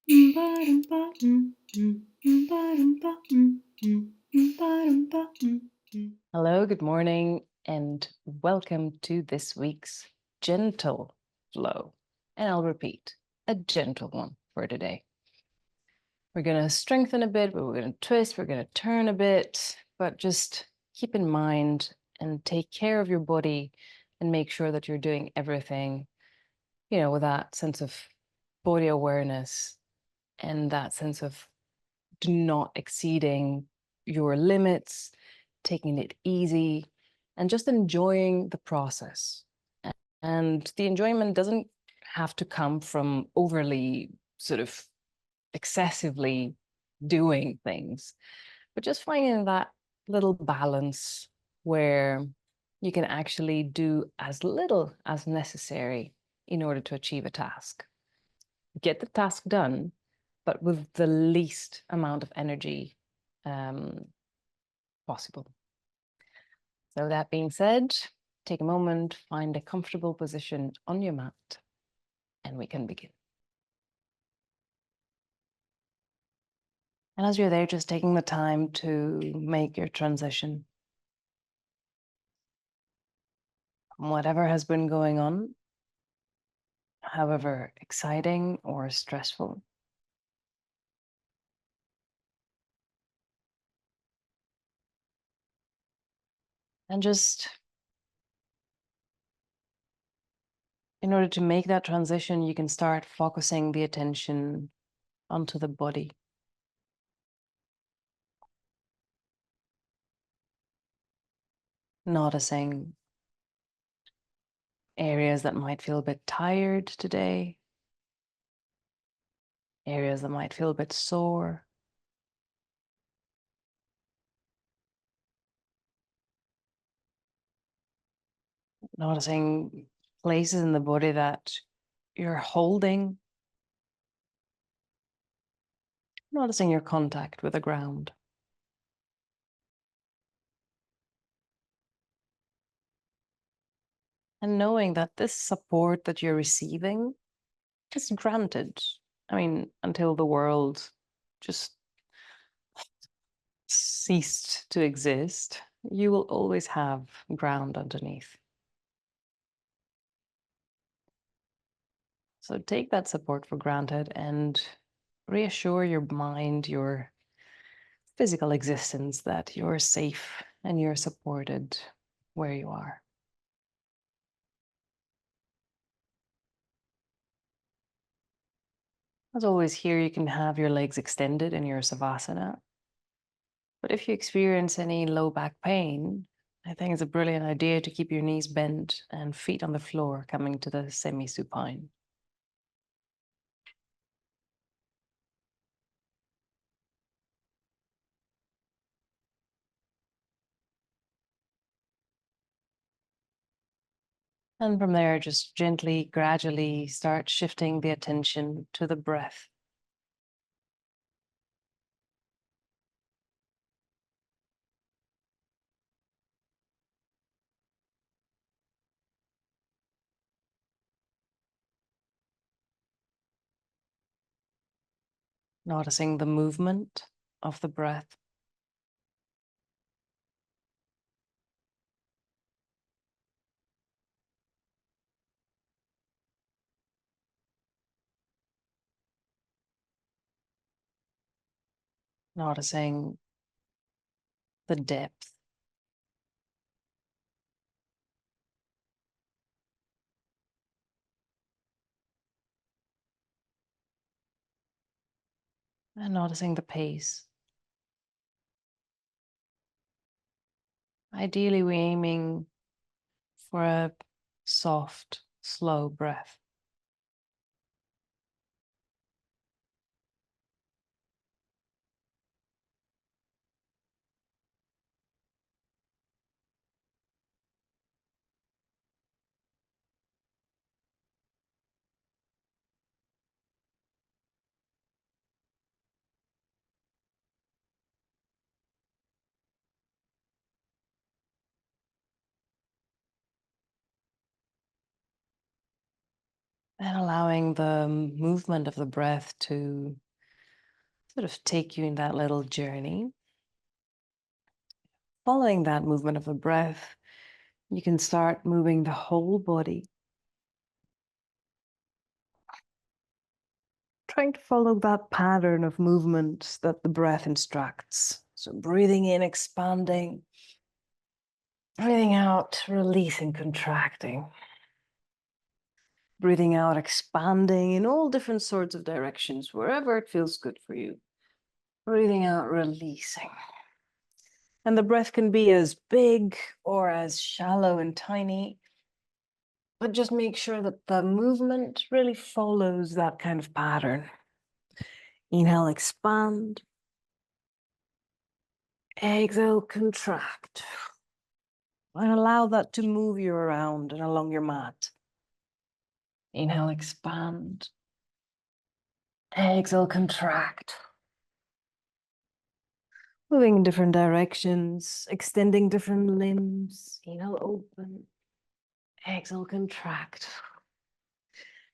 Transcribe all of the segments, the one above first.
Hello, good morning, and welcome to this week's gentle flow. And I'll repeat, a gentle one for today. We're going to strengthen a bit, but we're going to twist, we're going to turn a bit, but just keep in mind and take care of your body and make sure that you're doing everything, with that sense of body awareness and that sense of not exceeding your limits, taking it easy, and just enjoying the process. And the enjoyment doesn't have to come from overly sort of excessively doing things, but just finding that little balance where you can actually do as little as necessary in order to achieve a task. Get the task done, but with the least amount of energy possible. So that being said, take a moment, find a comfortable position on your mat, and we can begin. And as you're there, just taking the time to make your transition from whatever has been going on, however exciting or stressful. And just in order to make that transition, you can start focusing the attention onto the body. Noticing areas that might feel a bit tired today, areas that might feel a bit sore. Noticing places in the body that you're holding. Noticing your contact with the ground. And knowing that this support that you're receiving is granted. I mean, until the world just ceased to exist, you will always have ground underneath. So take that support for granted and reassure your mind, your physical existence, that you're safe and you're supported where you are. As always, here you can have your legs extended in your Savasana. But if you experience any low back pain, I think it's a brilliant idea to keep your knees bent and feet on the floor, coming to the semi-supine. And from there, just gently, gradually start shifting the attention to the breath. Noticing the movement of the breath. Noticing the depth. And noticing the pace. Ideally, we're aiming for a soft, slow breath. And allowing the movement of the breath to sort of take you in that little journey. Following that movement of the breath, you can start moving the whole body. Trying to follow that pattern of movement that the breath instructs. So breathing in, expanding. Breathing out, releasing, contracting. Breathing out, expanding in all different sorts of directions, wherever it feels good for you. Breathing out, releasing. And the breath can be as big or as shallow and tiny, but just make sure that the movement really follows that kind of pattern. Inhale, expand. Exhale, contract. And allow that to move you around and along your mat. Inhale, expand. Exhale, contract. Moving in different directions, extending different limbs. Inhale, open. Exhale, contract.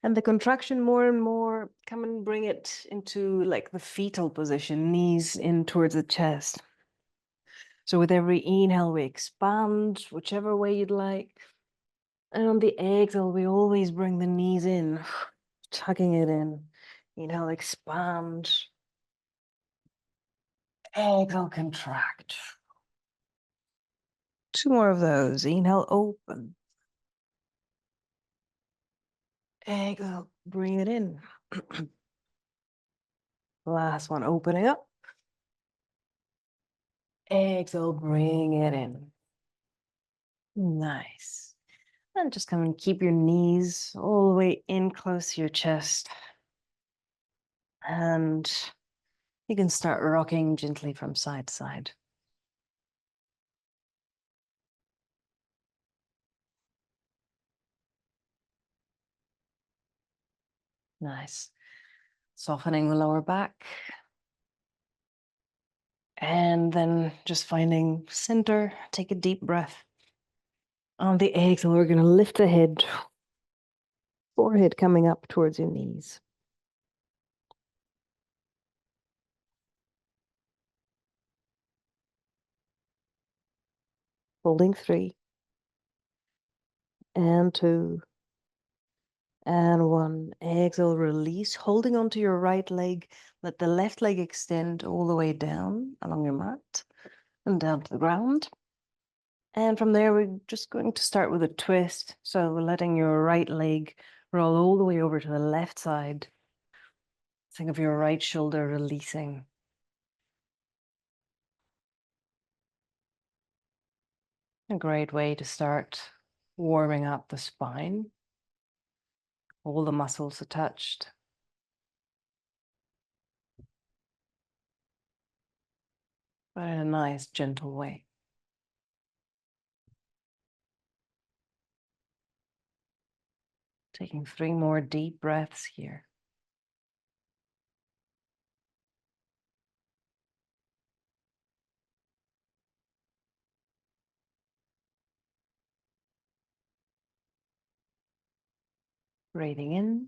And the contraction more and more, come and bring it into like the fetal position, knees in towards the chest. So with every inhale, we expand, whichever way you'd like. And on the exhale, we always bring the knees in, tucking it in. Inhale, expand. Exhale, contract. 2 more of those. Inhale, open. Exhale, bring it in. Last one, opening up. Exhale, bring it in. Nice. And just come and keep your knees all the way in close to your chest. And you can start rocking gently from side to side. Nice. Softening the lower back. And then just finding center. Take a deep breath. On the exhale, we're going to lift the head. Forehead coming up towards your knees. Holding 3. And 2. And 1. Exhale, release. Holding onto your right leg. Let the left leg extend all the way down along your mat and down to the ground. And from there, we're just going to start with a twist. So letting your right leg roll all the way over to the left side. Think of your right shoulder releasing. A great way to start warming up the spine. All the muscles attached. But in a nice, gentle way. Taking 3 more deep breaths here. Breathing in.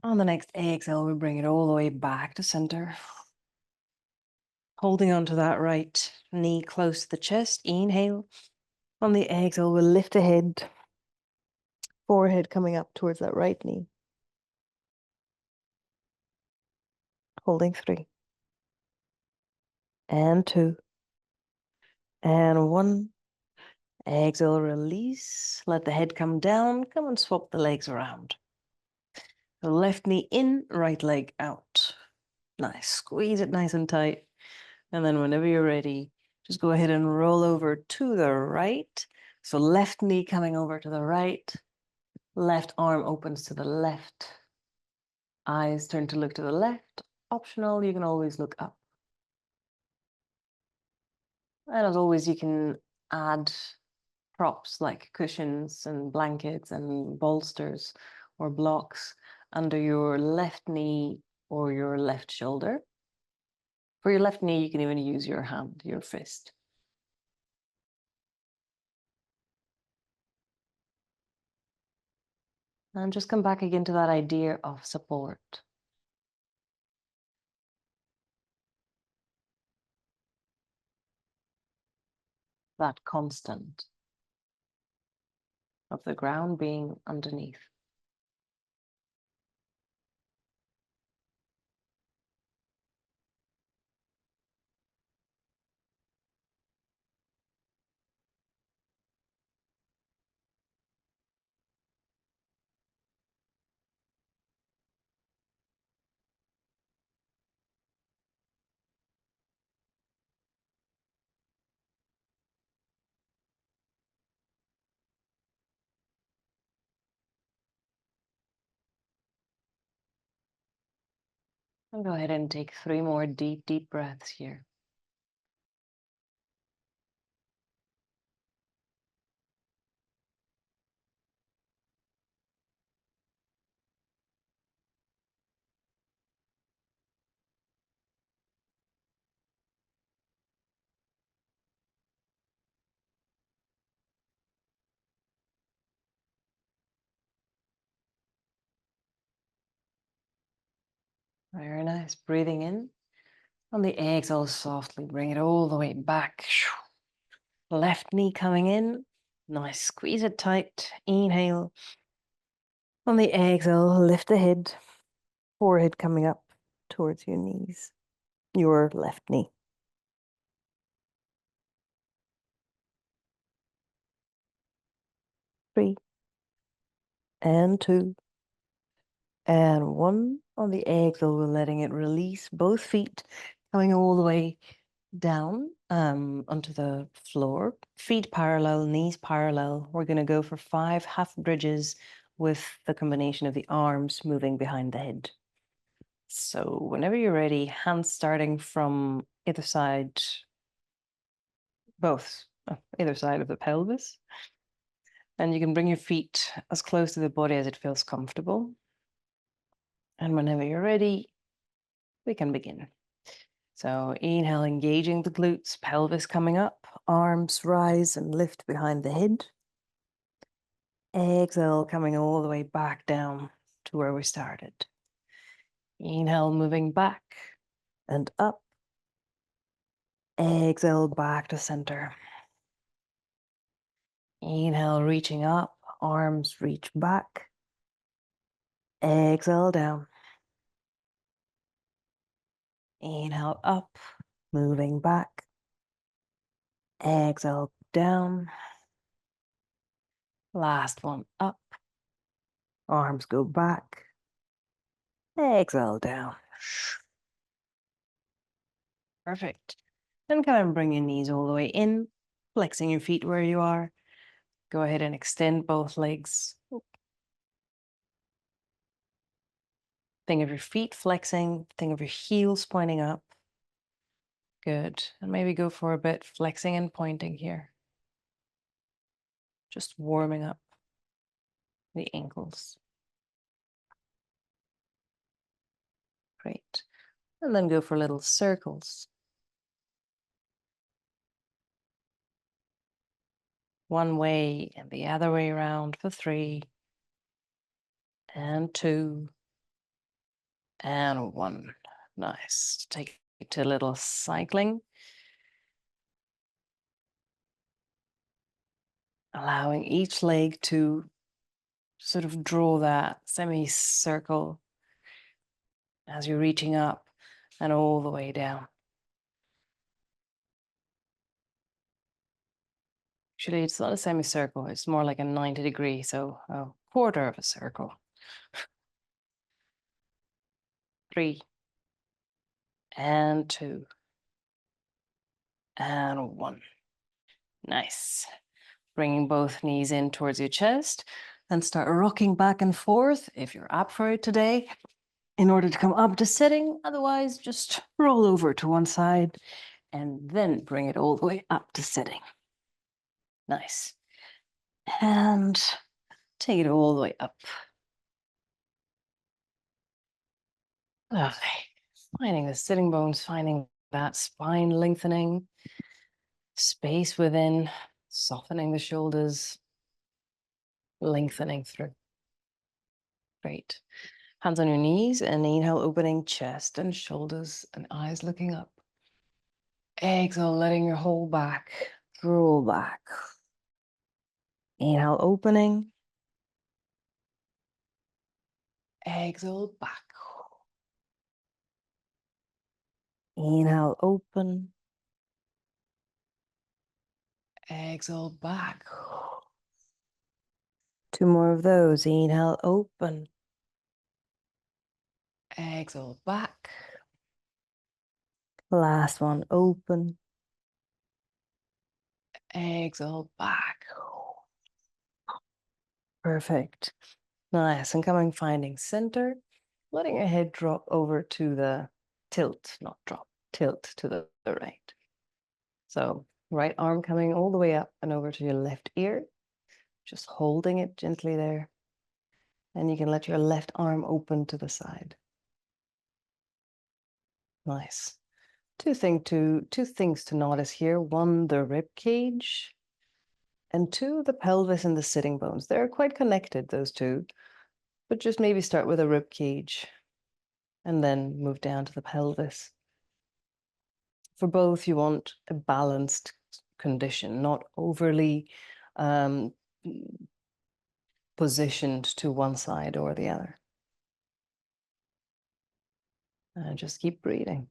On the next exhale, we bring it all the way back to center. Holding onto that right knee close to the chest. Inhale. On the exhale, we'll lift the head. Forehead coming up towards that right knee. Holding 3. And 2. And 1. Exhale, release. Let the head come down. Come and swap the legs around. The left knee in, right leg out. Nice. Squeeze it nice and tight. And then whenever you're ready, just go ahead and roll over to the right. So left knee coming over to the right. Left arm opens to the left. Eyes turn to look to the left. Optional, you can always look up. And as always, you can add props like cushions and blankets and bolsters or blocks under your left knee or your left shoulder. For your left knee, you can even use your hand, your fist. And just come back again to that idea of support. That constant of the ground being underneath. And go ahead and take 3 more deep breaths here. Very nice. Breathing in. On the exhale, softly bring it all the way back. Left knee coming in. Nice. Squeeze it tight. Inhale. On the exhale, lift the head. Forehead coming up towards your knees. Your left knee. 3 and 2 and 1. On the exhale, we're letting it release. Both feet coming all the way down onto the floor. Feet parallel, knees parallel. We're going to go for 5 half bridges with the combination of the arms moving behind the head. So whenever you're ready, hands starting from either side, either side of the pelvis. And you can bring your feet as close to the body as it feels comfortable. And whenever you're ready, we can begin. So inhale, engaging the glutes, pelvis coming up, arms rise and lift behind the head. Exhale, coming all the way back down to where we started. Inhale, moving back and up. Exhale, back to center. Inhale, reaching up, arms reach back. Exhale, down. Inhale, up, moving back. Exhale, down. Last one, up. Arms go back. Exhale, down. Perfect. Then kind of bring your knees all the way in, flexing your feet where you are. Go ahead and extend both legs. Think of your feet flexing. Think of your heels pointing up. Good. And maybe go for a bit flexing and pointing here. Just warming up the ankles. Great. And then go for little circles. One way and the other way around for 3 and 2 and 1. Nice. Take it to a little cycling. Allowing each leg to sort of draw that semicircle as you're reaching up and all the way down. Actually, it's not a semicircle, it's more like a 90 degree, so a quarter of a circle. 3 and 2 and 1. Nice. Bringing both knees in towards your chest and start rocking back and forth if you're up for it today in order to come up to sitting. Otherwise, just roll over to one side and then bring it all the way up to sitting. Nice. And take it all the way up. Lovely. Finding the sitting bones, finding that spine lengthening, space within, softening the shoulders, lengthening through. Great. Hands on your knees and inhale, opening chest and shoulders and eyes looking up. Exhale, letting your whole back roll back. Inhale, opening. Exhale, back. Inhale, open. Exhale, back. Two more of those. Inhale, open. Exhale, back. Last one, open. Exhale, back. Perfect. Nice. And coming, finding center, letting your head drop over to the tilt, not drop, tilt to the right. So right arm coming all the way up and over to your left ear, just holding it gently there. And you can let your left arm open to the side. Nice. Two things to notice here. One, the rib cage, and two, the pelvis and the sitting bones. They're quite connected, those two, but just maybe start with a rib cage and then move down to the pelvis. For both, you want a balanced condition, not overly positioned to one side or the other. And just keep breathing.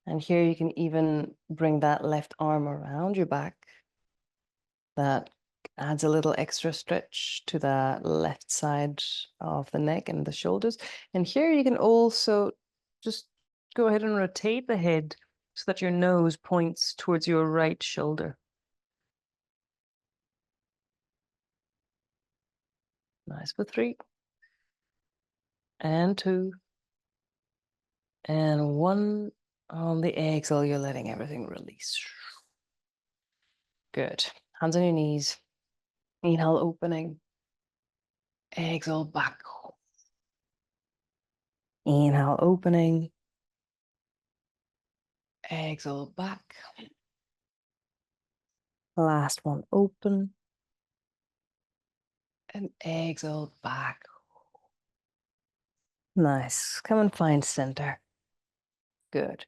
And here you can even bring that left arm around your back. That adds a little extra stretch to the left side of the neck and the shoulders. And here you can also just go ahead and rotate the head so that your nose points towards your right shoulder. Nice for 3. And 2. And 1. On the exhale, you're letting everything release. Good. Hands on your knees. Inhale, opening. Exhale, back. Inhale, opening. Exhale, back. Last one, open. And exhale, back. Nice. Come and find center. Good.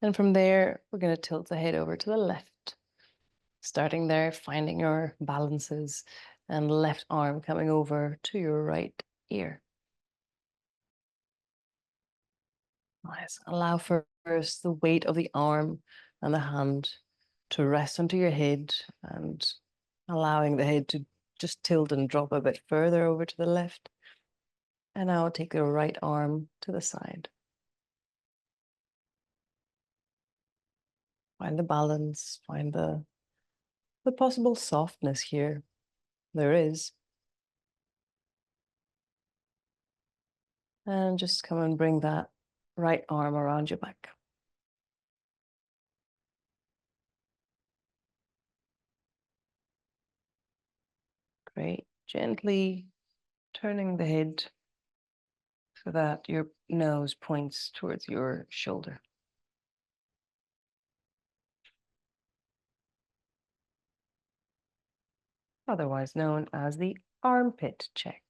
And from there, we're going to tilt the head over to the left. Starting there, finding your balances, and left arm coming over to your right ear. Nice. Allow first the weight of the arm and the hand to rest onto your head, and allowing the head to just tilt and drop a bit further over to the left. And now take the right arm to the side. Find the balance, find the possible softness here. There is. And just come and bring that right arm around your back. Great. Gently turning the head so that your nose points towards your shoulder. Otherwise known as the armpit check.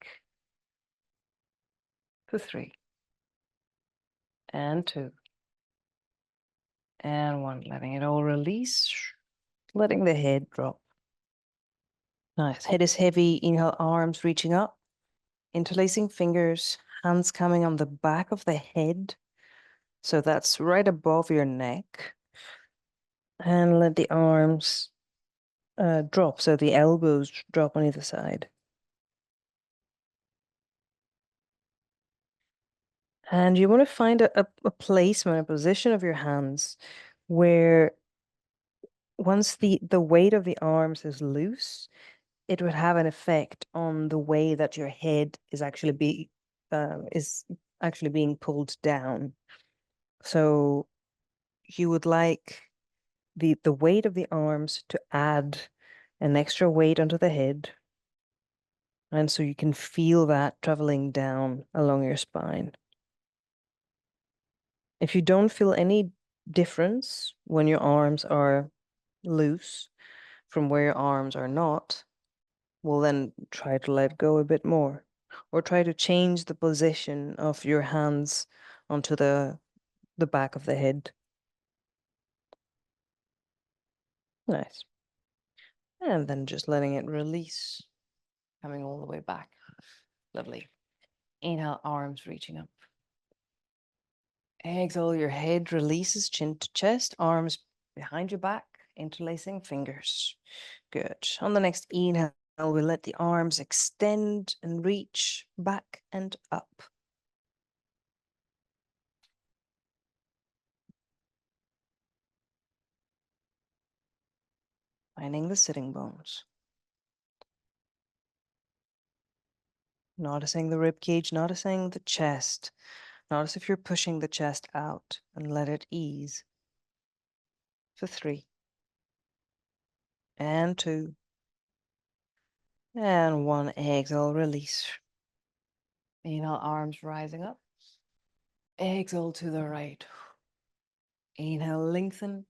For 3. And 2. And 1. Letting it all release. Letting the head drop. Nice. Head is heavy. Inhale, arms reaching up. Interlacing fingers. Hands coming on the back of the head. So that's right above your neck. And let the arms drop. So the elbows drop on either side. And you want to find a placement, a position of your hands where once the weight of the arms is loose, it would have an effect on the way that your head is actually being pulled down. So you would like the weight of the arms to add an extra weight onto the head. And so you can feel that traveling down along your spine. If you don't feel any difference when your arms are loose from where your arms are not, We'll then try to let go a bit more, or try to change the position of your hands onto the back of the head. Nice. And then just letting it release, Coming all the way back. Lovely. Inhale, arms reaching up. Exhale, your head releases, chin to chest, arms behind your back, interlacing fingers. Good. On the next inhale, we'll let the arms extend and reach back and up. Finding the sitting bones. Noticing the rib cage, noticing the chest. Notice if you're pushing the chest out, and let it ease. For 3. And 2. And 1. Exhale, release. Inhale, arms rising up. Exhale to the right. Inhale, lengthen.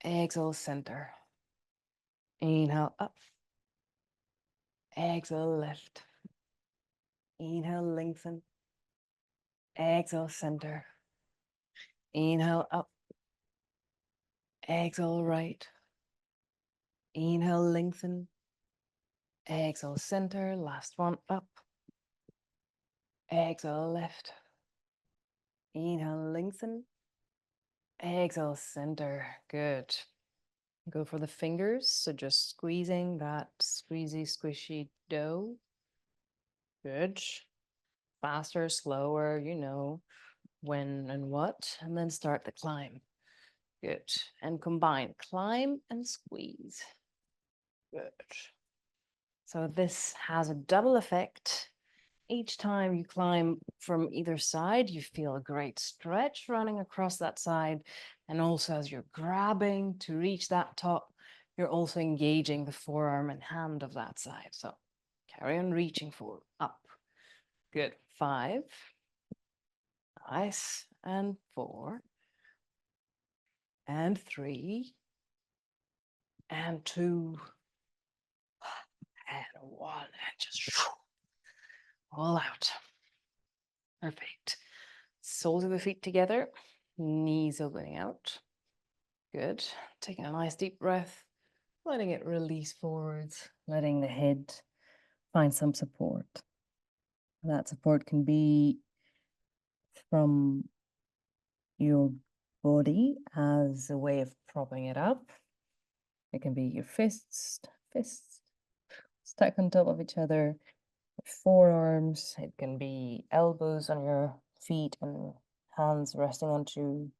Exhale, center. Inhale, up. Exhale, lift. Inhale, lengthen. Exhale, center. Inhale, up. Exhale, right. Inhale, lengthen. Exhale, center. Last one, up. Exhale, left. Inhale, lengthen. Exhale, center. Good. Go for the fingers. So just squeezing that squeezy, squishy dough. Good. Faster, slower, you know when and what. And then start the climb. Good. And combine climb and squeeze. Good. So this has a double effect. Each time you climb from either side, you feel a great stretch running across that side. And also as you're grabbing to reach that top, you're also engaging the forearm and hand of that side. So carry on reaching forward, up. Good. 5. Nice. And 4. And 3. And 2. And 1. And just all out. Perfect. Soles of the feet together, knees opening out. Good. Taking a nice deep breath, letting it release forwards, letting the head find some support. That support can be from your body as a way of propping it up. It can be your fists stuck on top of each other, forearms. It can be elbows on your feet and hands resting onto,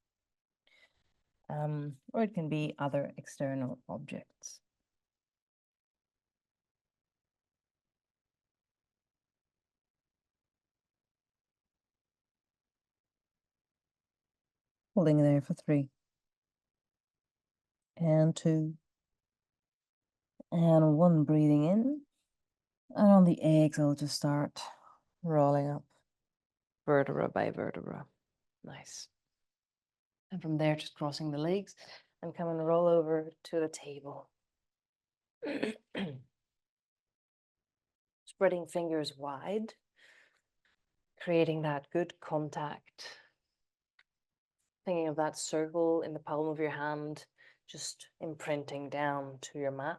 or it can be other external objects. Holding there for 3. And 2. And 1, breathing in. And on the exhale, just start rolling up vertebra by vertebra. Nice. And from there, just crossing the legs and come and roll over to the table. Spreading fingers wide, creating that good contact. Thinking of that circle in the palm of your hand, just imprinting down to your mat.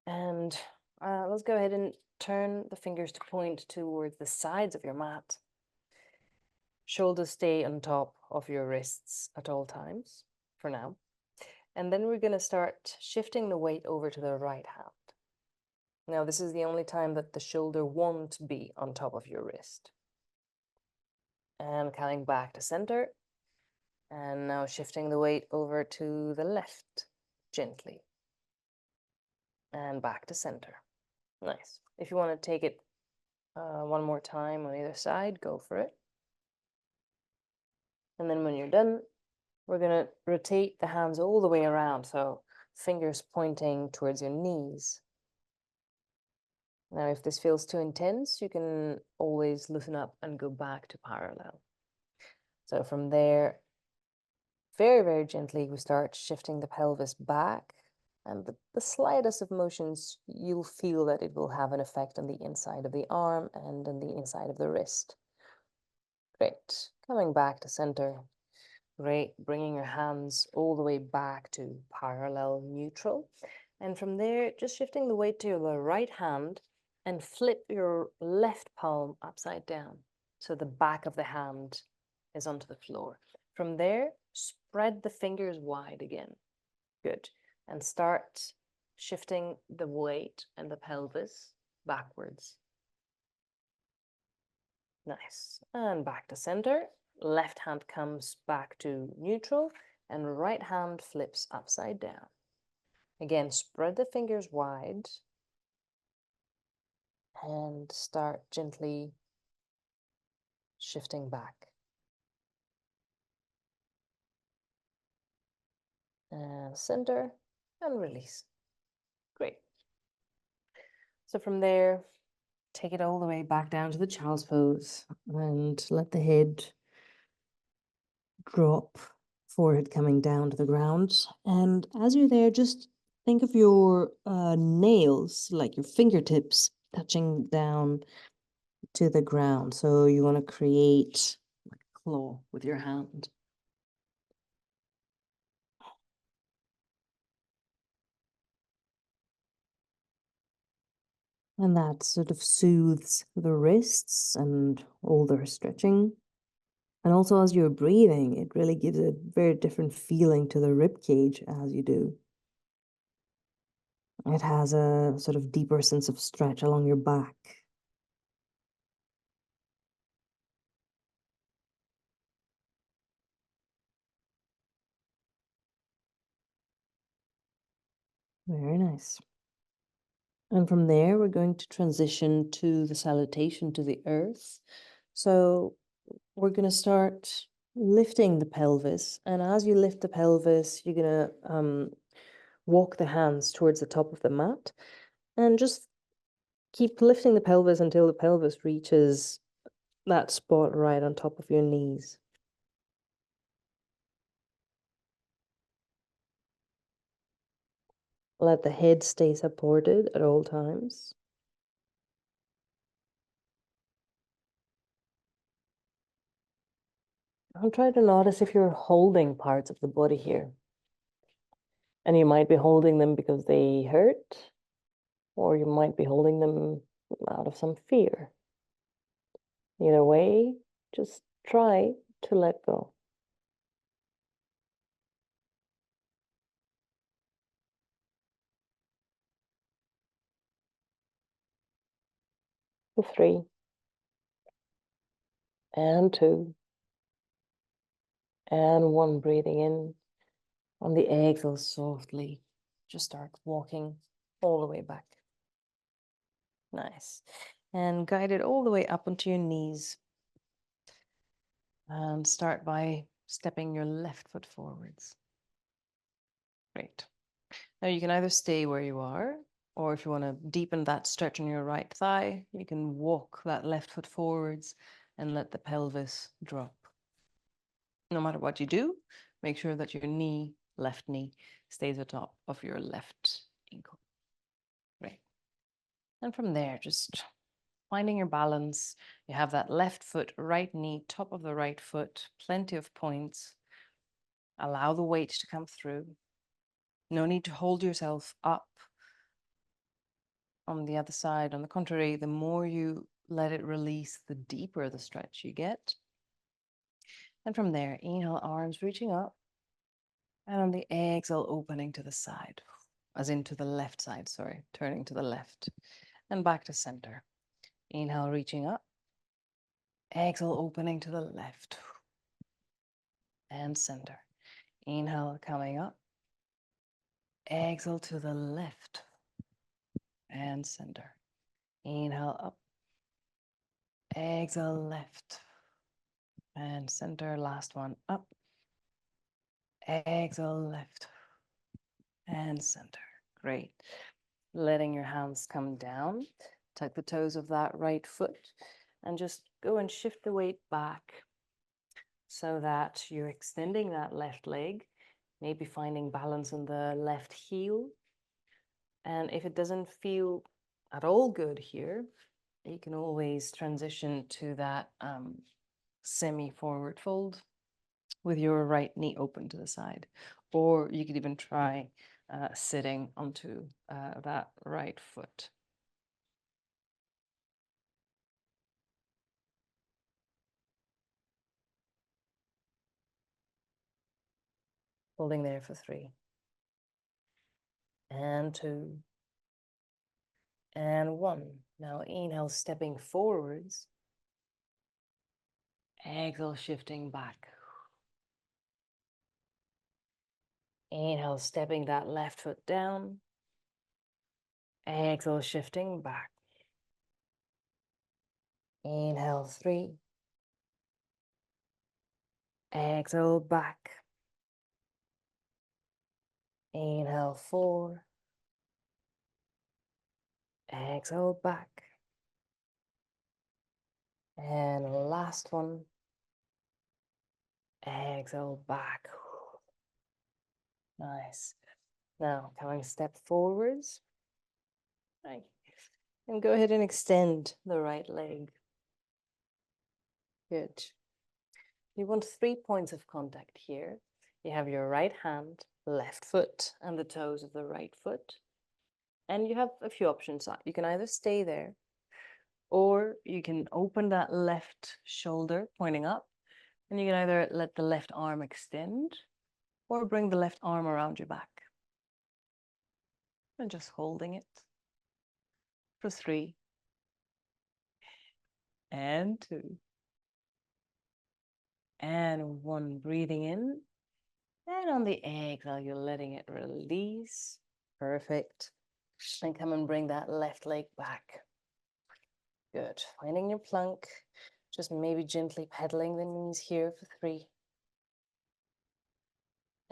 And let's go ahead and turn the fingers to point towards the sides of your mat. Shoulders stay on top of your wrists at all times for now. And then we're going to start shifting the weight over to the right hand. Now, this is the only time that the shoulder won't be on top of your wrist. And coming back to center. And now shifting the weight over to the left, gently. And back to center. Nice. If you want to take it one more time on either side, go for it. And then when you're done, we're going to rotate the hands all the way around. So fingers pointing towards your knees. Now, if this feels too intense, you can always loosen up and go back to parallel. So from there, very, very gently, we start shifting the pelvis back And the slightest of motions, you'll feel that it will have an effect on the inside of the arm and on the inside of the wrist. Great. Coming back to center. Great. Bringing your hands all the way back to parallel neutral. And from there, just shifting the weight to the right hand and flip your left palm upside down. So the back of the hand is onto the floor. From there, spread the fingers wide again. Good. And start shifting the weight and the pelvis backwards. Nice. And back to center. Left hand comes back to neutral and right hand flips upside down. Again, spread the fingers wide and start gently shifting back. And center and release. Great. So from there, take it all the way back down to the child's pose and let the head drop, forehead coming down to the ground. And as you're there, just think of your nails, like your fingertips, touching down to the ground. So you want to create like a claw with your hand. And that sort of soothes the wrists and all their stretching. And also as you're breathing, it really gives a very different feeling to the rib cage as you do. It has a sort of deeper sense of stretch along your back. Very nice. And from there, we're going to transition to the salutation to the earth. So we're going to start lifting the pelvis. And as you lift the pelvis, you're going to walk the hands towards the top of the mat and just keep lifting the pelvis until the pelvis reaches that spot right on top of your knees. Let the head stay supported at all times. And try to notice if you're holding parts of the body here. And you might be holding them because they hurt, or you might be holding them out of some fear. Either way, just try to let go. For 3, and 2, and 1. Breathing in. On the exhale, softly, just start walking all the way back. Nice. And guide it all the way up onto your knees. And start by stepping your left foot forwards. Great. Now you can either stay where you are, or if you want to deepen that stretch in your right thigh, you can walk that left foot forwards and let the pelvis drop. No matter what you do, make sure that your knee, left knee, stays atop of your left ankle. Great. And from there, just finding your balance. You have that left foot, right knee, top of the right foot, plenty of points. Allow the weight to come through. No need to hold yourself up. On the other side, on the contrary, the more you let it release, the deeper the stretch you get. And from there, inhale, arms reaching up. And on the exhale, opening to the side, as into the left side, sorry, turning to the left. And back to center. Inhale, reaching up. Exhale, opening to the left. And center. Inhale, coming up. Exhale to the left. And center. Inhale up. Exhale left. And center. Last one up. Exhale left. And center. Great. Letting your hands come down. Tuck the toes of that right foot. And just go and shift the weight back so that you're extending that left leg. Maybe finding balance in the left heel And if it doesn't feel at all good here, you can always transition to that semi-forward fold with your right knee open to the side. Or you could even try sitting onto that right foot. Holding there for 3. And 2. And 1. Now inhale, stepping forwards. Exhale, shifting back. Inhale, stepping that left foot down. Exhale, shifting back. Inhale, 3. Exhale, back. Inhale, 4. Exhale, back. And last one. Exhale, back. Nice. Now, coming step forwards. Right. And go ahead and extend the right leg. Good. You want 3 points of contact here. You have your right hand, left foot, and the toes of the right foot. And you have a few options. You can either stay there, or you can open that left shoulder pointing up, and you can either let the left arm extend, or bring the left arm around your back. And just holding it for 3, and 2, and 1. Breathing in, and on the exhale, you're letting it release. Perfect. And come and bring that left leg back. Good. Finding your plank. Just maybe gently pedaling the knees here for 3.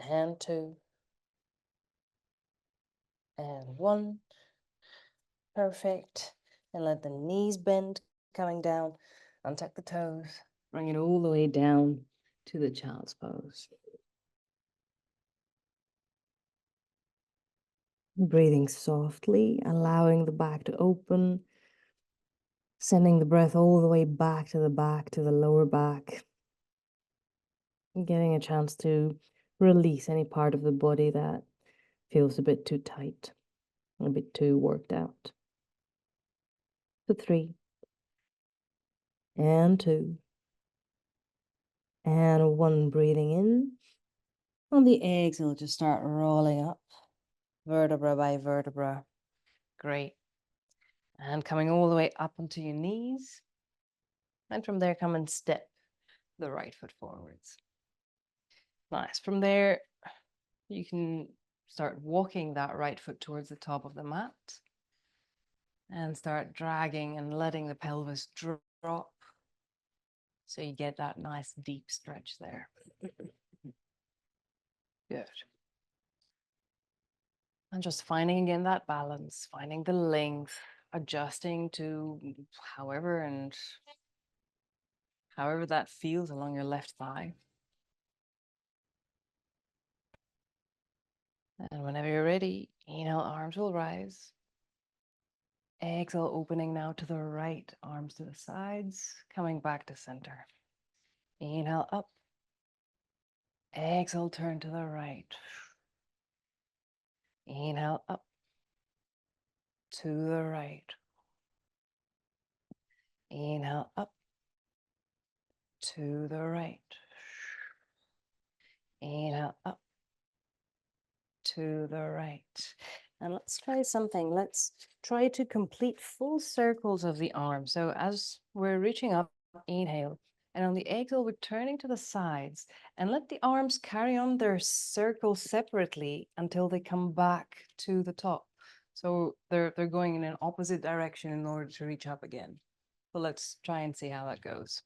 And 2. And 1. Perfect. And let the knees bend, coming down. Untuck the toes. Bring it all the way down to the child's pose. Breathing softly, allowing the back to open, sending the breath all the way back, to the lower back, and getting a chance to release any part of the body that feels a bit too tight, a bit too worked out. For 3, and 2, and 1. Breathing in. On the exhale, just start rolling up, vertebra by vertebra. Great. And coming all the way up onto your knees. And from there, come and step the right foot forwards. Nice. From there, you can start walking that right foot towards the top of the mat. And start dragging and letting the pelvis drop. So you get that nice deep stretch there. Good. And just finding again that balance, finding the length, adjusting to however that feels along your left thigh. And whenever you're ready, inhale, arms will rise. Exhale, opening now to the right, arms to the sides, coming back to center. Inhale up. Exhale, turn to the right. Inhale up to the right. Inhale up to the right. Inhale up to the right. And let's try something. Let's try to complete full circles of the arm. So as we're reaching up, inhale. And on the exhale, we're turning to the sides and let the arms carry on their circle separately until they come back to the top. So they're going in an opposite direction in order to reach up again. So let's try and see how that goes.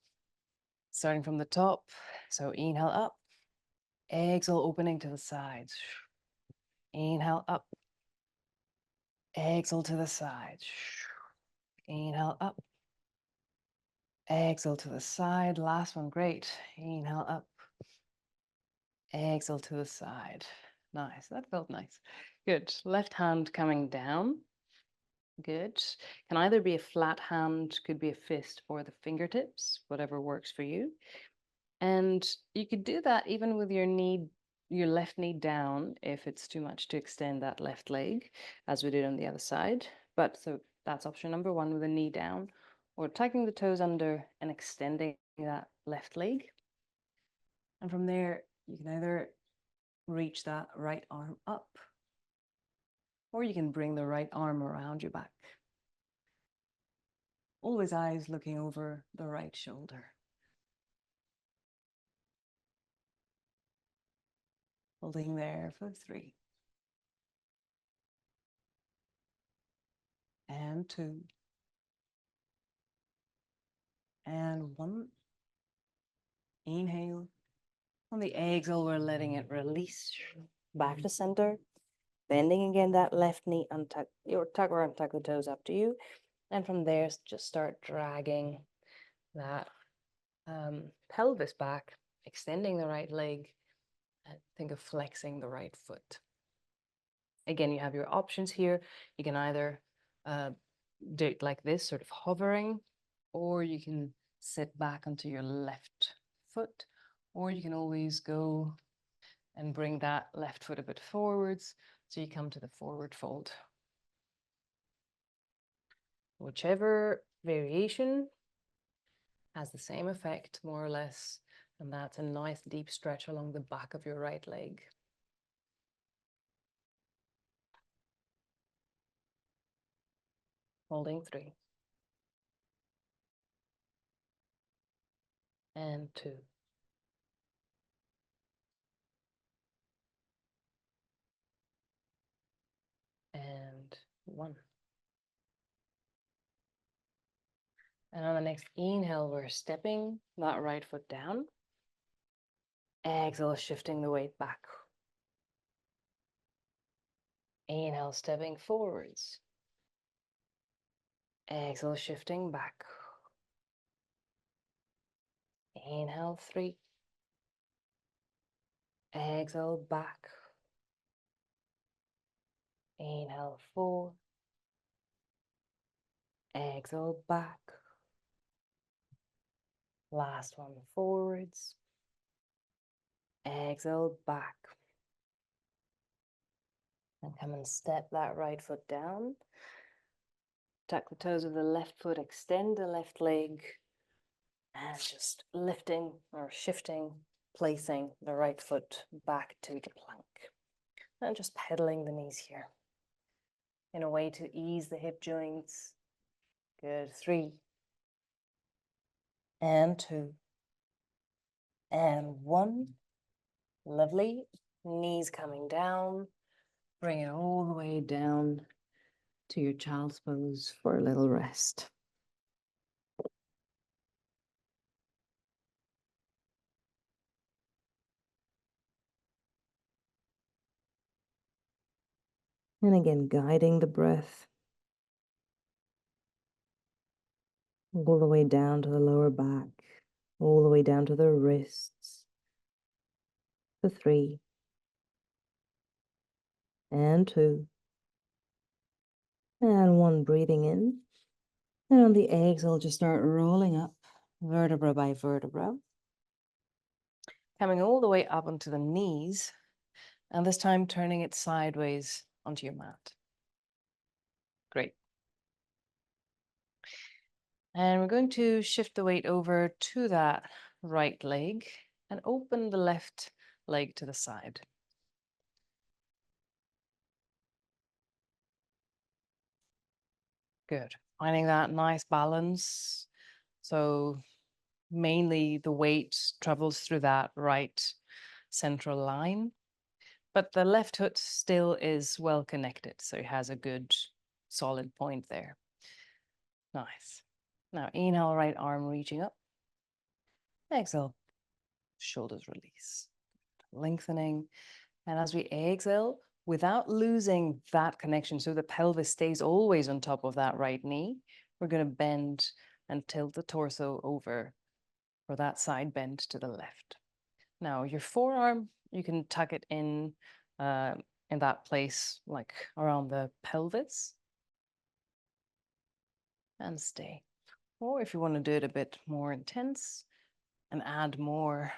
Starting from the top. So inhale up. Exhale, opening to the sides. Inhale up. Exhale to the side. Inhale up. Exhale to the side. Last one. Great. Inhale up. Exhale to the side. Nice. That felt nice. Good. Left hand coming down. Good. Can either be a flat hand, could be a fist, or the fingertips, whatever works for you. And you could do that even with your knee, your left knee down, if it's too much to extend that left leg, as we did on the other side. But so that's option number one, with the knee down, or tucking the toes under and extending that left leg. And from there, you can either reach that right arm up, or you can bring the right arm around your back. Always eyes looking over the right shoulder. Holding there for 3. And 2. And 1. Inhale. On the exhale, we're letting it release back to center. Bending again that left knee, untuck or tuck or untuck the toes, up to you. And from there, just start dragging that pelvis back, extending the right leg, and think of flexing the right foot. Again, you have your options here. You can either do it like this, sort of hovering, or you can sit back onto your left foot, or you can always go and bring that left foot a bit forwards, so you come to the forward fold. Whichever variation has the same effect, more or less, and that's a nice deep stretch along the back of your right leg. Holding 3. And 2. And 1. And on the next inhale, we're stepping that right foot down. Exhale, shifting the weight back. Inhale, stepping forwards. Exhale, shifting back. Inhale, 3. Exhale, back. Inhale, 4. Exhale, back. Last one, forwards. Exhale, back. And come and step that right foot down. Tuck the toes of the left foot, extend the left leg, and just lifting or shifting, placing the right foot back to the plank. And just pedaling the knees here in a way to ease the hip joints. Good. 3. And 2. And 1. Lovely. Knees coming down. Bring it all the way down to your child's pose for a little rest. And again, guiding the breath all the way down to the lower back, all the way down to the wrists. For 3. And 2. And 1, breathing in. And on the exhale, just start rolling up vertebra by vertebra. Coming all the way up onto the knees, and this time turning it sideways onto your mat. Great. And we're going to shift the weight over to that right leg and open the left leg to the side. Good. Finding that nice balance. So mainly the weight travels through that right central line, but the left foot still is well connected. So it has a good solid point there. Nice. Now inhale, right arm reaching up. Exhale, shoulders release. Lengthening. And as we exhale, without losing that connection, so the pelvis stays always on top of that right knee, we're going to bend and tilt the torso over for that side bend to the left. Now your forearm, you can tuck it in in that place, like around the pelvis. And stay. Or if you want to do it a bit more intense and add more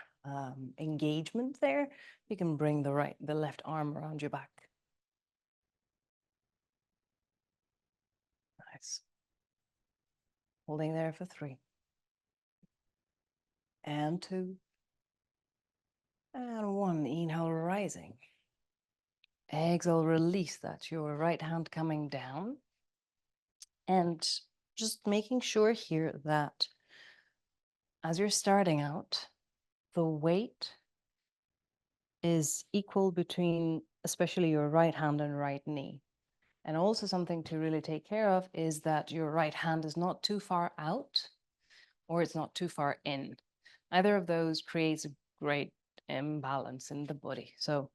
engagement there, you can bring the left arm around your back. Nice. Holding there for 3. And 2. And 1. Inhale, rising. Exhale, release that. Your right hand coming down. And just making sure here that as you're starting out, the weight is equal between especially your right hand and right knee. And also something to really take care of is that your right hand is not too far out or it's not too far in. Either of those creates a great imbalance in the body. So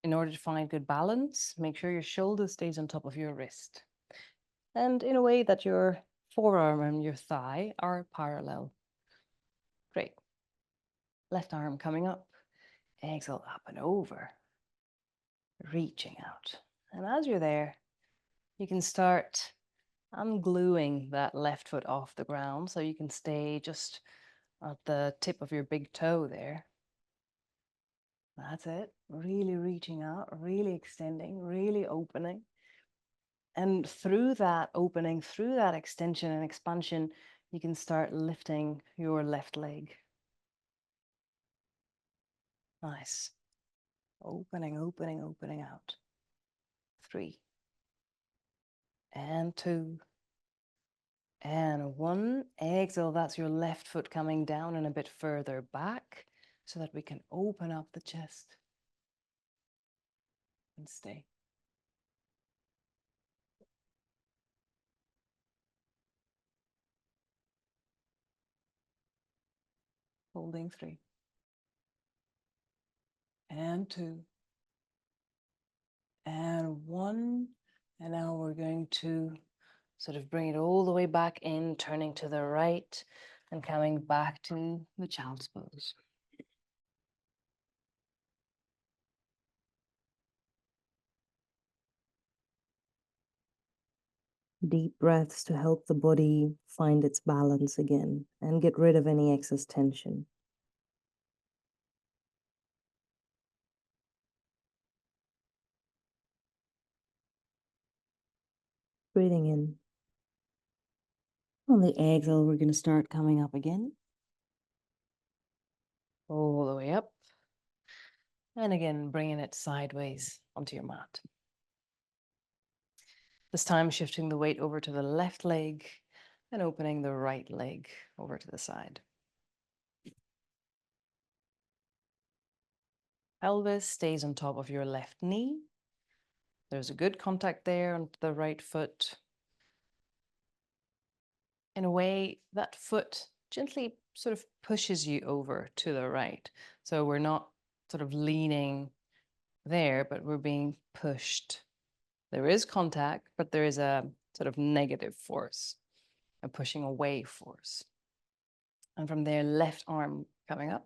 in order to find good balance, make sure your shoulder stays on top of your wrist. And in a way that your forearm and your thigh are parallel. Great. Left arm coming up. Exhale up and over. Reaching out. And as you're there, you can start ungluing that left foot off the ground so you can stay just at the tip of your big toe there. That's it. Really reaching out, really extending, really opening. And through that opening, through that extension and expansion, you can start lifting your left leg. Nice. Opening, opening, opening out. 3. And 2. And 1. Exhale, that's your left foot coming down and a bit further back so that we can open up the chest. And stay. Holding 3. And 2. And 1. And now we're going to sort of bring it all the way back in, turning to the right and coming back to the child's pose. Deep breaths to help the body find its balance again and get rid of any excess tension. Breathing in. On the exhale, we're going to start coming up again. All the way up. And again, bringing it sideways onto your mat. This time shifting the weight over to the left leg and opening the right leg over to the side. Pelvis stays on top of your left knee. There's a good contact there on the right foot. In a way, that foot gently sort of pushes you over to the right. So we're not sort of leaning there, but we're being pushed. There is contact, but there is a sort of negative force, a pushing away force. And from there, left arm coming up,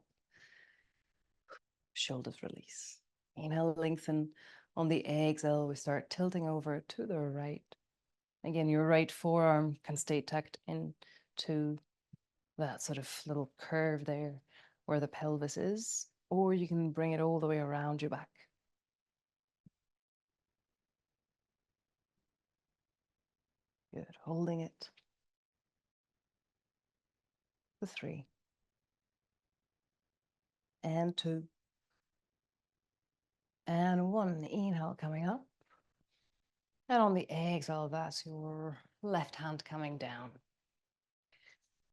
shoulders release. Inhale, lengthen. On the exhale, we start tilting over to the right. Again, your right forearm can stay tucked into that sort of little curve there where the pelvis is, or you can bring it all the way around your back. Good, holding it. For 3. And 2. And 1. Inhale coming up. And on the exhale, that's your left hand coming down.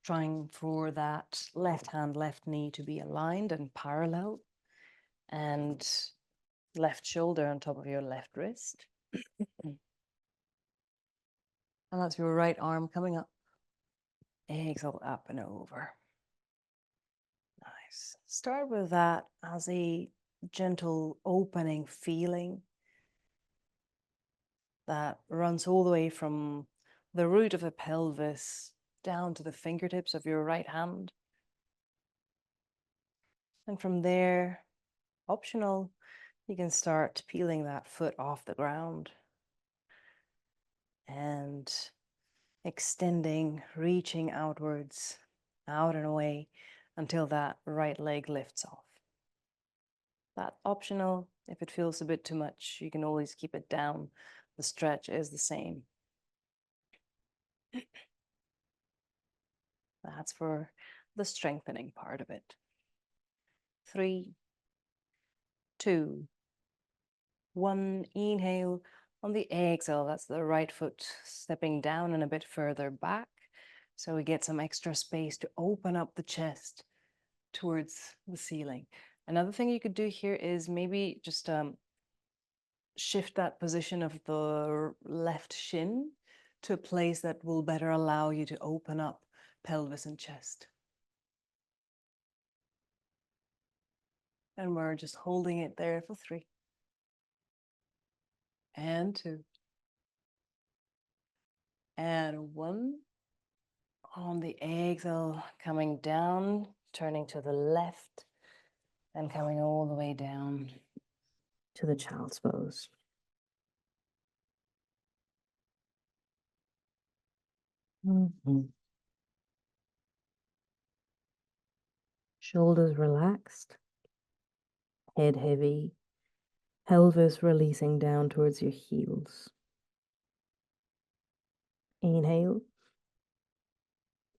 Trying for that left hand, left knee to be aligned and parallel. And left shoulder on top of your left wrist. And that's your right arm coming up. Exhale up and over. Nice. Start with that as a gentle opening feeling that runs all the way from the root of the pelvis down to the fingertips of your right hand. And from there, optional, You can start peeling that foot off the ground and extending, reaching outwards, out and away until that right leg lifts off. That's optional. If it feels a bit too much, you can always keep it down. The stretch is the same. That's for the strengthening part of it. 3, 2, 1. Inhale. On the exhale, that's the right foot stepping down and a bit further back. So we get some extra space to open up the chest towards the ceiling. Another thing you could do here is maybe just shift that position of the left shin to a place that will better allow you to open up pelvis and chest. And we're just holding it there for 3. And 2. And 1. On the exhale, coming down, turning to the left, and coming all the way down to the child's pose. Shoulders relaxed, head heavy, pelvis releasing down towards your heels. Inhale.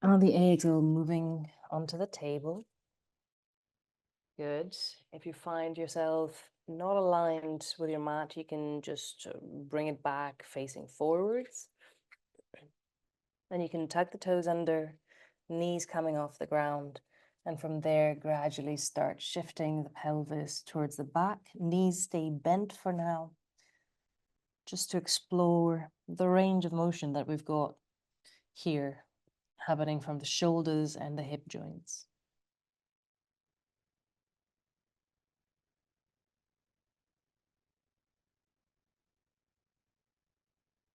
On the exhale, moving onto the table. Good. If you find yourself not aligned with your mat, you can just bring it back facing forwards. Then you can tuck the toes under, knees coming off the ground. And from there, gradually start shifting the pelvis towards the back. Knees stay bent for now, just to explore the range of motion that we've got here, happening from the shoulders and the hip joints.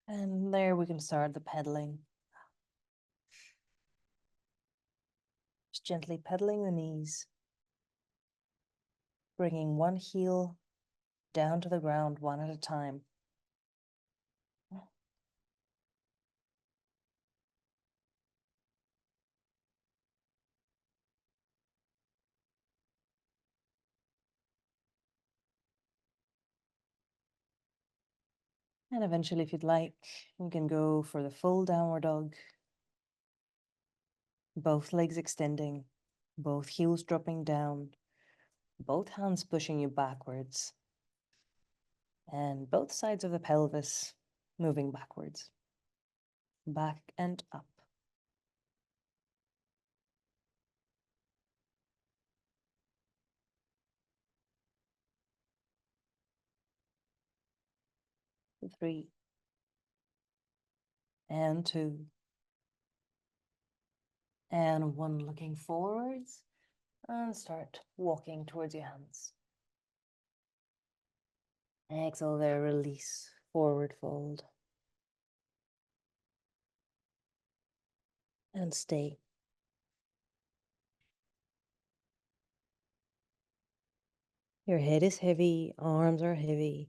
And there we can start the pedaling. Just gently pedaling the knees, bringing one heel down to the ground one at a time. And eventually, if you'd like, you can go for the full downward dog. Both legs extending, both heels dropping down, both hands pushing you backwards, and both sides of the pelvis moving backwards, back and up. Three, and 2, and 1. Looking forwards, and start walking towards your hands. Exhale there, release, forward fold. And stay. Your head is heavy, arms are heavy.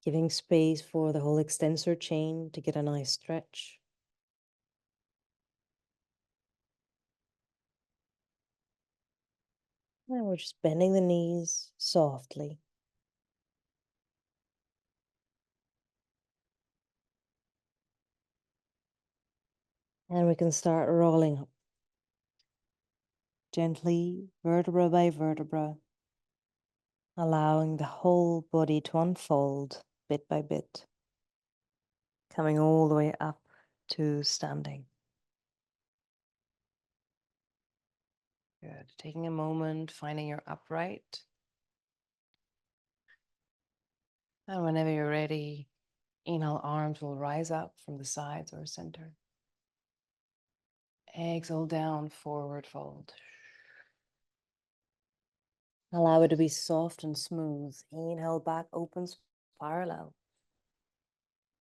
Giving space for the whole extensor chain to get a nice stretch. And we're just bending the knees softly. And we can start rolling up. Gently, vertebra by vertebra, allowing the whole body to unfold bit by bit, coming all the way up to standing. Good. Taking a moment, finding your upright. And whenever you're ready, inhale, arms will rise up from the sides or center. Exhale down, forward fold. Allow it to be soft and smooth. Inhale, back opens, parallel.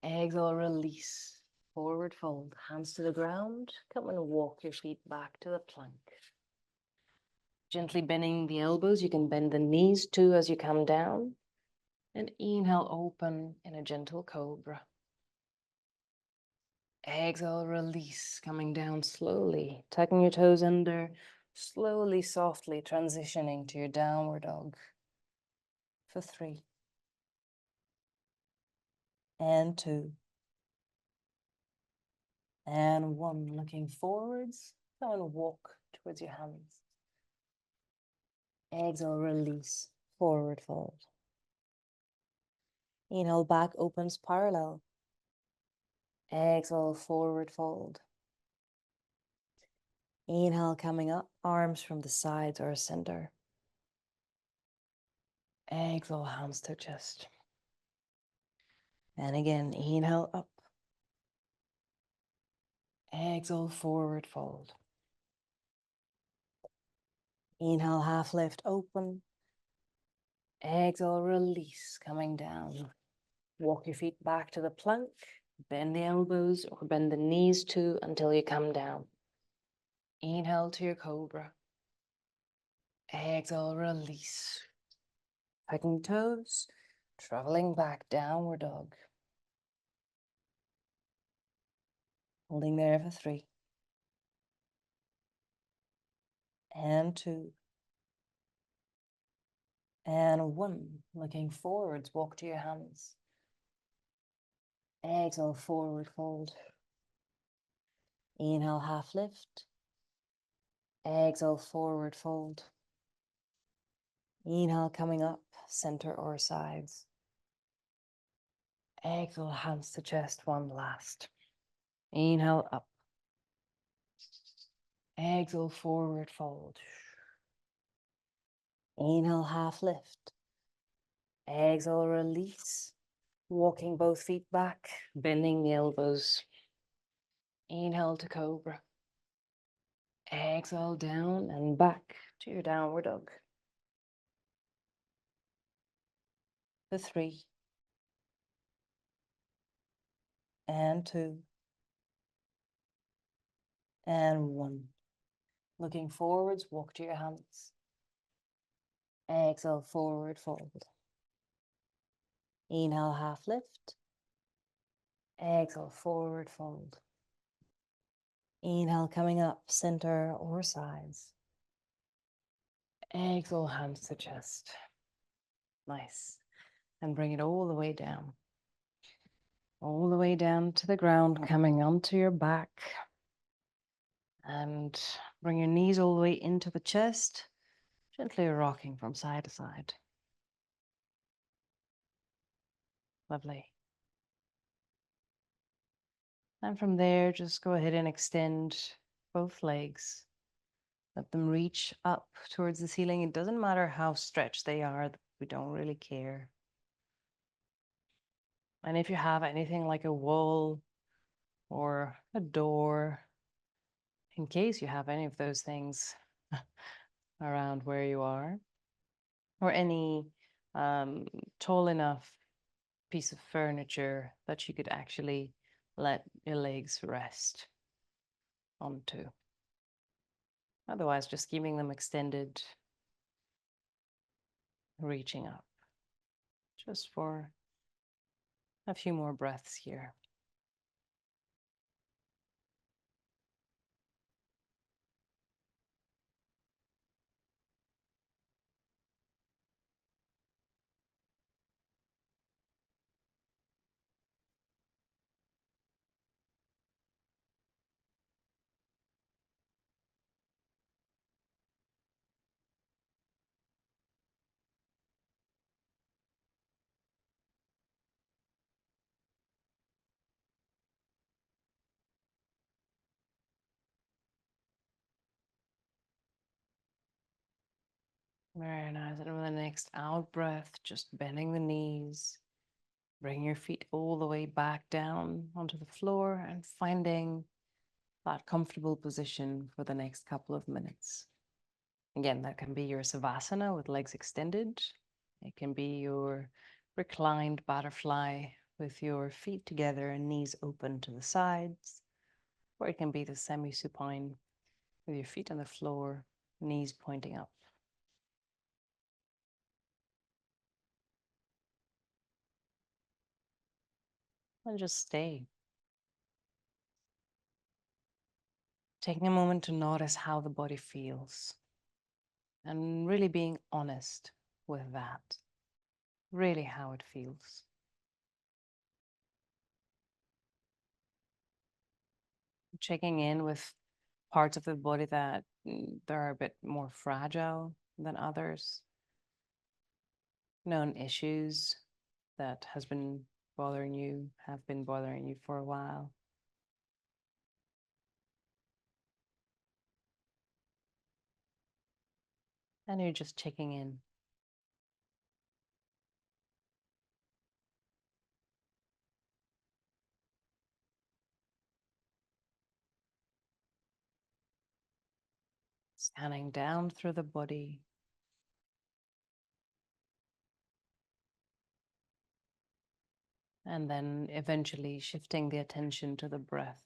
Exhale, release, forward fold. Hands to the ground. Come and walk your feet back to the plank. Gently bending the elbows. You can bend the knees too as you come down. And inhale, open in a gentle cobra. Exhale, release, coming down slowly, tucking your toes under, slowly, softly transitioning to your downward dog for 3 and 2 and 1. Looking forwards, go and walk towards your hands. Exhale, release, forward fold. Inhale, back opens parallel. Exhale, forward fold. Inhale, coming up, arms from the sides or center. Exhale, hands to chest. And again, inhale up. Exhale, forward fold. Inhale, half lift, open. Exhale, release, coming down. Walk your feet back to the plank. Bend the elbows or bend the knees too until you come down. Inhale to your cobra. Exhale, release. Tucking toes, traveling back, downward dog. Holding there for 3 and 2 and 1. Looking forwards, walk to your hands. Exhale, forward fold. Inhale, half lift. Exhale, forward fold. Inhale, coming up, center or sides. Exhale, hands to chest, 1 last. Inhale, up. Exhale, forward fold. Inhale, half lift. Exhale, release. Walking both feet back, bending the elbows. Inhale to cobra. Exhale, down and back to your downward dog. For 3 and 2 and 1. Looking forwards, walk to your hands. Exhale, forward fold. Inhale, half lift. Exhale, forward fold. Inhale, coming up, center or sides. Exhale, hands to chest. Nice. And bring it all the way down. All the way down to the ground, coming onto your back. And bring your knees all the way into the chest, gently rocking from side to side. Lovely. And from there, just go ahead and extend both legs. Let them reach up towards the ceiling. It doesn't matter how stretched they are, we don't really care. And if you have anything like a wall or a door, in case you have any of those things around where you are, or any tall enough piece of furniture that you could actually let your legs rest onto. Otherwise, just keeping them extended, reaching up, just for a few more breaths here. Very nice. And with the next out breath, just bending the knees, bring your feet all the way back down onto the floor and finding that comfortable position for the next couple of minutes. Again, that can be your Savasana with legs extended. It can be your reclined butterfly with your feet together and knees open to the sides. Or it can be the semi-supine with your feet on the floor, knees pointing up. and just stay. Taking a moment to notice how the body feels and really being honest with that, really how it feels. Checking in with parts of the body that are a bit more fragile than others, known issues that have been bothering you for a while. And you're just checking in. Scanning down through the body. And then eventually shifting the attention to the breath.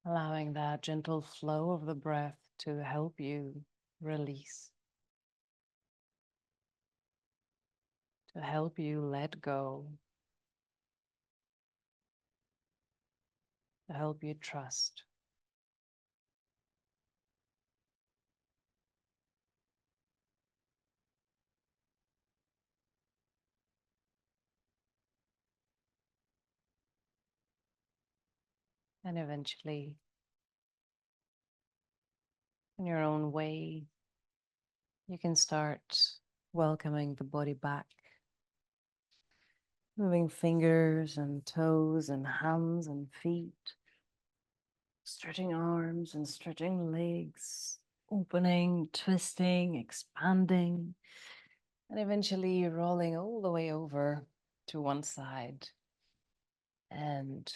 Allowing that gentle flow of the breath to help you release, to help you let go, to help you trust. And eventually, in your own way, you can start welcoming the body back. Moving fingers and toes and hands and feet. Stretching arms and stretching legs. Opening, twisting, expanding. And eventually rolling all the way over to one side. And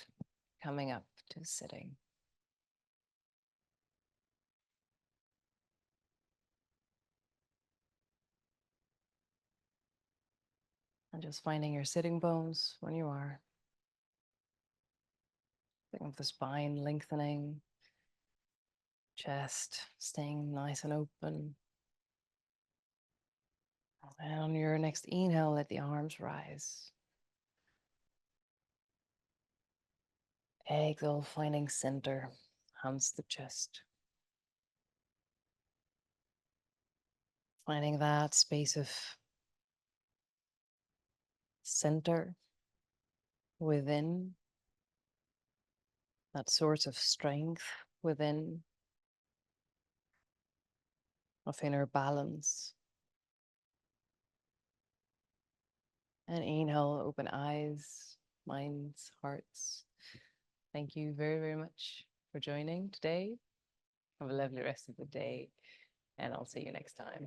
coming up to sitting. And just finding your sitting bones when you are. Think of the spine lengthening, chest staying nice and open. And on your next inhale, let the arms rise. Exhale, finding center, hands to chest. Finding that space of center within, that source of strength within, of inner balance. And inhale, open eyes, minds, hearts. Thank you very, very much for joining today. Have a lovely rest of the day, and I'll see you next time.